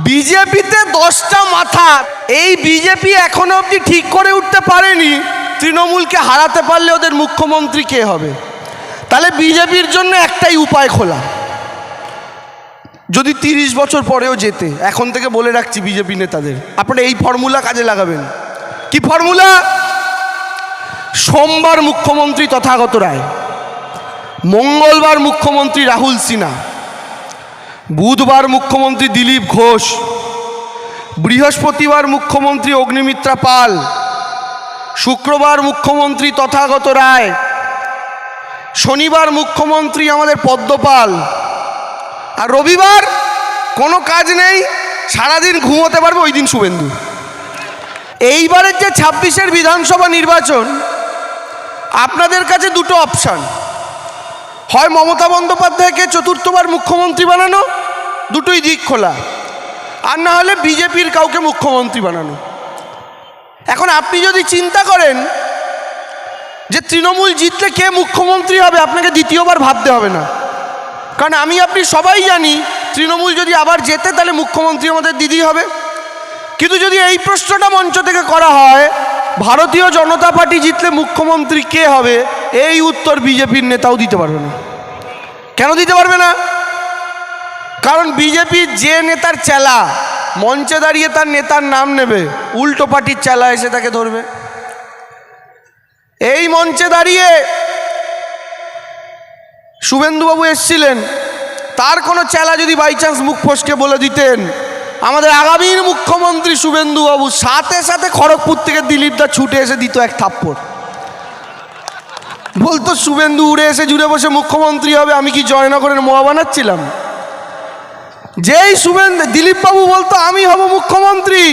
বিজেপিতে 10টা মাথা। এই বিজেপি এখনো অবধি ঠিক করে উঠতে পারেনি তৃণমূলকে হারাতে পারলে ওদের মুখ্যমন্ত্রী কে হবে। তাহলে বিজেপির জন্য একটাই উপায় খোলা, যদি 30 বছর পরেও যেতে, এখন থেকে বলে রাখছি বিজেপি নেতাদের, আপনারা এই ফর্মুলা কাজে লাগাবেন। কি ফর্মুলা? সোমবার মুখ্যমন্ত্রী তথাগত রায়, মঙ্গলবার মুখ্যমন্ত্রী রাহুল সিনহা, বুধবার মুখ্যমন্ত্রী দিলীপ ঘোষ, বৃহস্পতিবার মুখ্যমন্ত্রী অগ্নিমিত্রা পাল, শুক্রবার মুখ্যমন্ত্রী তথাগত রায়, শনিবার মুখ্যমন্ত্রী আমাদের পদ্মপাল, আর রবিবার কোনো কাজ নেই, সারাদিন ঘুমোতে পারবে ওই দিন শুভেন্দু। এইবারের যে 26-এর বিধানসভা নির্বাচন, আপনাদের কাছে দুটো অপশান, হয় মমতা বন্দ্যোপাধ্যায়কে চতুর্থবার মুখ্যমন্ত্রী বানানো, দুটোই দিক খোলা, আর না হলে বিজেপির কাউকে মুখ্যমন্ত্রী বানানো। এখন আপনি যদি চিন্তা করেন যে তৃণমূল জিতলে কে মুখ্যমন্ত্রী হবে, আপনাকে দ্বিতীয়বার ভাবতে হবে না, কারণ আমি আপনি সবাই জানি তৃণমূল যদি আবার জেতে তাহলে মুখ্যমন্ত্রী আমাদের দিদি হবে। কিন্তু যদি এই প্রশ্নটা মঞ্চ থেকে করা হয় ভারতীয় জনতা পার্টি জিতলে মুখ্যমন্ত্রী কে হবে, এই উত্তর বিজেপির নেতাও দিতে পারবে না। কেন দিতে পারবে না? কারণ বিজেপির যে নেতার চেলা মঞ্চে দাঁড়িয়ে তার নেতার নাম নেবে, উল্টো পার্টির চেলা এসে তাকে ধরবে। এই মঞ্চে দাঁড়িয়ে শুভেন্দুবাবু এসছিলেন, তার কোনো চেলা যদি বাই চান্স মুখ ফসকে বলে দিতেন আমাদের আগামীর মুখ্যমন্ত্রী শুভেন্দুবাবু, সাথে সাথে খড়গপুর থেকে দিলীপদা ছুটে এসে দিত এক থাপ্পড়, বলতো শুভেন্দু উড়ে এসে জুড়ে বসে মুখ্যমন্ত্রী হবে, আমি কি জয়নগরের মোয়া বানাচ্ছিলাম? যেই দিলীপবাবু বলতো আমি হব মুখ্যমন্ত্রী,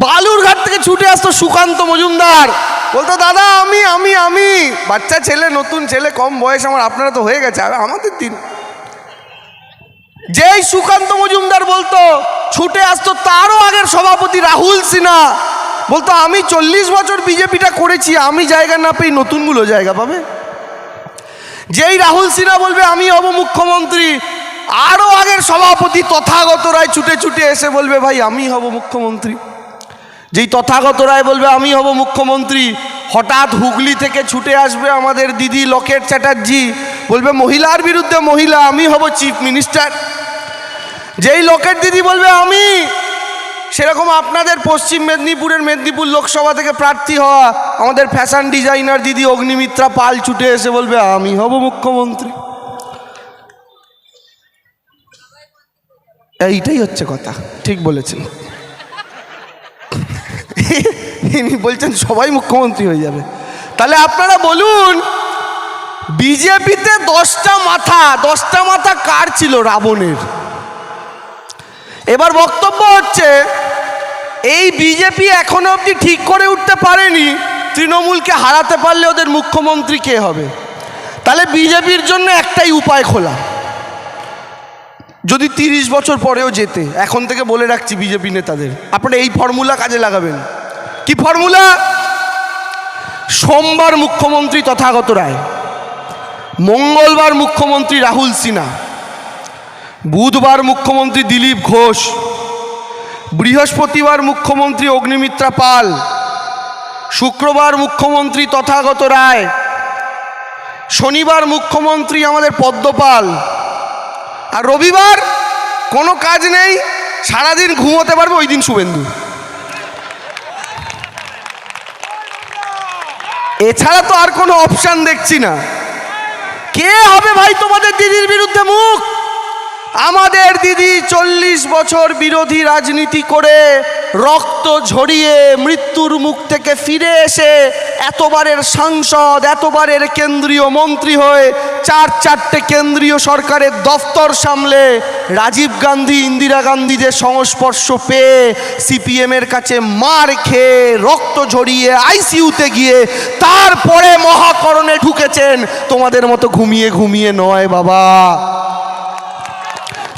বালুরঘাট থেকে ছুটে আসতো সুকান্ত মজুমদার, বলতো দাদা আমি আমি আমি বাচ্চা ছেলে, নতুন ছেলে, কম বয়স আমার, আপনারা তো হয়ে গেছে, আমাদের দিন। যেই সুকান্ত মজুমদার বলতো, ছুটে আসতো তারও আগের সভাপতি রাহুল সিনহা, বলতো আমি 40 বছর বিজেপিটা করেছি, আমি জায়গা না পেয়ে নতুনগুলো জায়গা পাবে। যেই রাহুল সিনহা বলবে আমি হব মুখ্যমন্ত্রী, আরও আগের সভাপতি তথাগত রায় ছুটে ছুটে এসে বলবে ভাই আমি হব মুখ্যমন্ত্রী। যেই তথাগত রায় বলবে আমি হব মুখ্যমন্ত্রী, হঠাৎ হুগলি থেকে ছুটে আসবে আমাদের দিদি লকেট চ্যাটার্জি, বলবে মহিলার বিরুদ্ধে মহিলা, আমি হব চিফ মিনিস্টার। যেই লকেট দিদি বলবে আমি, সেরকম আপনাদের পশ্চিম মেদিনীপুরের মেদিনীপুর লোকসভা থেকে প্রার্থী হওয়া আমাদের ফ্যাশন ডিজাইনার দিদি অগ্নিমিত্রা পাল ছুটে এসে বলবে আমি হব মুখ্যমন্ত্রী। এইটাই হচ্ছে কথা, ঠিক বলেছেন। ইনি বলছেন সবাই মুখ্যমন্ত্রী হয়ে যাবে। তাহলে আপনারা বলুন, বিজেপিতে 10টা মাথা কার ছিল? রাবণের। এবার বক্তব্য হচ্ছে এই বিজেপি এখনো অবধি ঠিক করে উঠতে পারেনি তৃণমূলকে হারাতে পারলে ওদের মুখ্যমন্ত্রী কে হবে। তাহলে বিজেপির জন্য একটাই উপায় খোলা, যদি 30 বছর পরেও যেতে, এখন থেকে বলে রাখছি বিজেপি নেতাদের, আপনারা এই ফর্মুলা কাজে লাগাবেন। কি ফর্মুলা? সোমবার মুখ্যমন্ত্রী তথাগত রায়, মঙ্গলবার মুখ্যমন্ত্রী রাহুল সিনহা, বুধবার মুখ্যমন্ত্রী দিলীপ ঘোষ, বৃহস্পতিবার মুখ্যমন্ত্রী অগ্নিমিত্রা পাল, শুক্রবার মুখ্যমন্ত্রী তথাগত রায়, শনিবার মুখ্যমন্ত্রী আমাদের পদ্মপাল, আর রবিবার কোনো কাজ নেই, সারাদিন ঘুমোতে পারবে ওই দিন শুভেন্দু। এছাড়া তো আর কোনো অপশান দেখছি না। কে হবে ভাই তোমাদের দিদির বিরুদ্ধে মুখ? আমাদের দিদি 40 বছর বিরোধী রাজনীতি করে রক্ত ঝরিয়ে মৃত্যুর মুখ থেকে ফিরে এসে এতবারের সাংসদ, এতবারের কেন্দ্রীয় মন্ত্রী হয়ে 4 কেন্দ্রীয় সরকারের দফতর সামলে রাজীব গান্ধী, ইন্দিরা গান্ধীদের সংস্পর্শ পেয়ে সিপিএমের কাছে মার খেয়ে রক্ত ঝরিয়ে আইসিইউতে গিয়ে তারপরে মহাকরণে ঢুকেছেন। তোমাদের মতো ঘুমিয়ে ঘুমিয়ে নয় বাবা।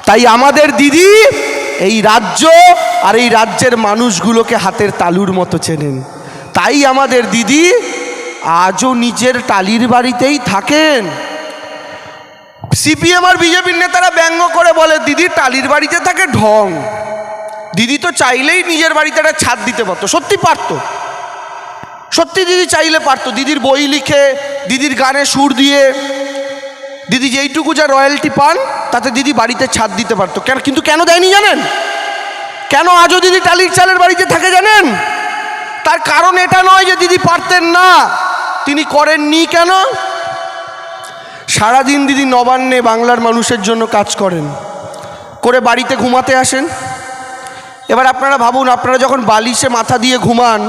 তাই আমাদের দিদি এই রাজ্য আর এই রাজ্যের মানুষগুলোকে হাতের তালুর মতো চেনেন। তাই আমাদের দিদি আজও নিজের টালির বাড়িতেই থাকেন। সিপিএম আর বিজেপির নেতারা ব্যঙ্গ করে বলে দিদি টালির বাড়িতে থাকে ঢং, দিদি তো চাইলেই নিজের বাড়িতে একটা ছাদ দিতে পারতো। সত্যি পারতো, সত্যি দিদি চাইলে পারতো। দিদির বই লিখে, দিদির গানে সুর দিয়ে, দিদি যেইটুকু যা রয়্যালটি পান তাতে দিদি বাড়িতে ছাদ দিতে পারতো। কেন, কিন্তু কেন দেয়নি জানেন? কেন আজও দিদি টালির চালের বাড়িতে থাকে জানেন? তার কারণ এটা নয় যে দিদি পারতেন না, তিনি করেননি। কেন? সারাদিন দিদি নবান্নে বাংলার মানুষের জন্য কাজ করেন, করে বাড়িতে ঘুমাতে আসেন। এবার আপনারা ভাবুন, আপনারা যখন বালিশে মাথা দিয়ে ঘুমান,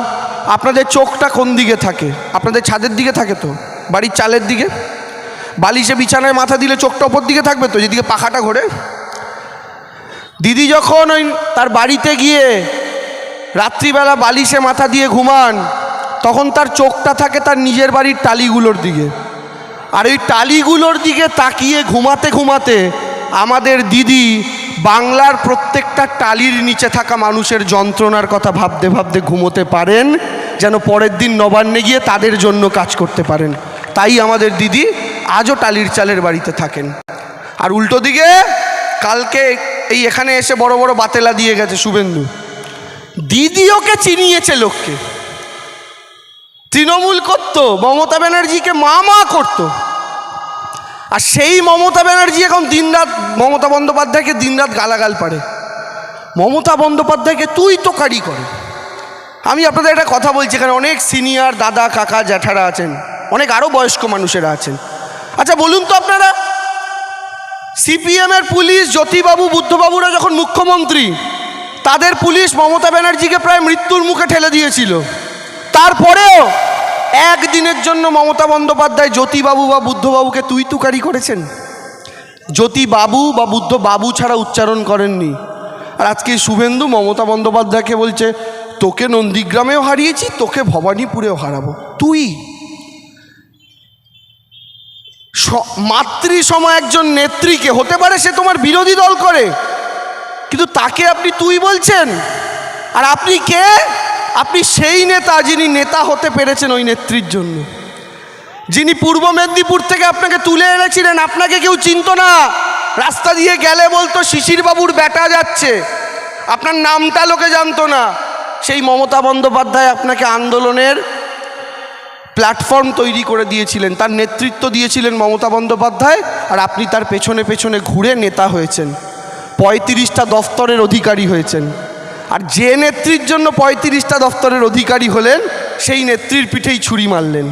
আপনাদের চোখটা কোন দিকে থাকে? আপনাদের ছাদের দিকে থাকে তো, বাড়ির চালের দিকে। বালিশে বিছানায় মাথা দিলে চোখটা ওপর দিকে থাকবে তো, যেদিকে পাখাটা ঘোরে। দিদি যখন ওই তার বাড়িতে গিয়ে রাত্রিবেলা বালিশে মাথা দিয়ে ঘুমান, তখন তার চোখটা থাকে তার নিজের বাড়ির টালিগুলোর দিকে। আর ওই টালিগুলোর দিকে তাকিয়ে ঘুমাতে ঘুমাতে আমাদের দিদি বাংলার প্রত্যেকটা টালির নিচে থাকা মানুষের যন্ত্রণার কথা ভাবতে ভাবতে ঘুমোতে পারেন, যেন পরের দিন নবান্নে গিয়ে তাদের জন্য কাজ করতে পারেন। তাই আমাদের দিদি আজও টালির চালের বাড়িতে থাকেন। আর উল্টো দিকে কালকে এই এখানে এসে বড় বড় বাতেলা দিয়ে গেছে শুভেন্দু, দিদি ওকে চিনিয়েছে লোককে। তৃণমূল করতো, মমতা ব্যানার্জিকে মা করতো, আর সেই মমতা ব্যানার্জি এখন দিনরাত মমতা বন্দ্যোপাধ্যায়কে দিনরাত গালাগাল পারে, মমতা বন্দ্যোপাধ্যায়কে তুই তোকারি করে। আমি আপনাদের একটা কথা বলছি, এখানে অনেক সিনিয়র দাদা কাকা জ্যাঠারা আছেন, অনেক আরও বয়স্ক মানুষেরা আছেন। আচ্ছা বলুন তো আপনারা, সিপিএমের পুলিশ জ্যোতিবাবু বুদ্ধবাবুরা যখন মুখ্যমন্ত্রী, তাদের পুলিশ মমতা ব্যানার্জিকে প্রায় মৃত্যুর মুখে ঠেলে দিয়েছিল। তারপরেও একদিনের জন্য মমতা বন্দ্যোপাধ্যায় জ্যোতিবাবু বা বুদ্ধবাবুকে তুই তুকারি করেছেন? জ্যোতিবাবু বা বুদ্ধবাবু ছাড়া উচ্চারণ করেননি। আর আজকে শুভেন্দু মমতা বন্দ্যোপাধ্যায়কে বলছে তোকে নন্দীগ্রামেও হারিয়েছি, তোকে ভবানীপুরেও হারাবো। তুই মাতৃসম একজন নেত্রীকে, হতে পারে সে তোমার বিরোধী দল করে, কিন্তু তাকে আপনি তুই বলছেন। আর আপনি কে? আপনি সেই নেতা যিনি নেতা হতে পেরেছেন ওই নেত্রীর জন্য, যিনি পূর্ব মেদিনীপুর থেকে আপনাকে তুলে এনেছিলেন। আপনাকে কেউ চিনত না, রাস্তা দিয়ে গেলে বলতো শিশিরবাবুর বেটা যাচ্ছে, আপনার নামটা লোকে জানতো না। সেই মমতা বন্দ্যোপাধ্যায় আপনাকে আন্দোলনের প্ল্যাটফর্ম তৈরি করে দিয়েছিলেন, তার নেতৃত্ব দিয়েছিলেন মমতা বন্দ্যোপাধ্যায়, আর আপনি তার পেছনে পেছনে ঘুরে নেতা হয়েছেন, 35টা দফতরের অধিকারী হয়েছেন। আর যে নেত্রীর জন্য 35টা দফতরের অধিকারী হলেন, সেই নেত্রীর পিঠেই ছুরি মারলেন।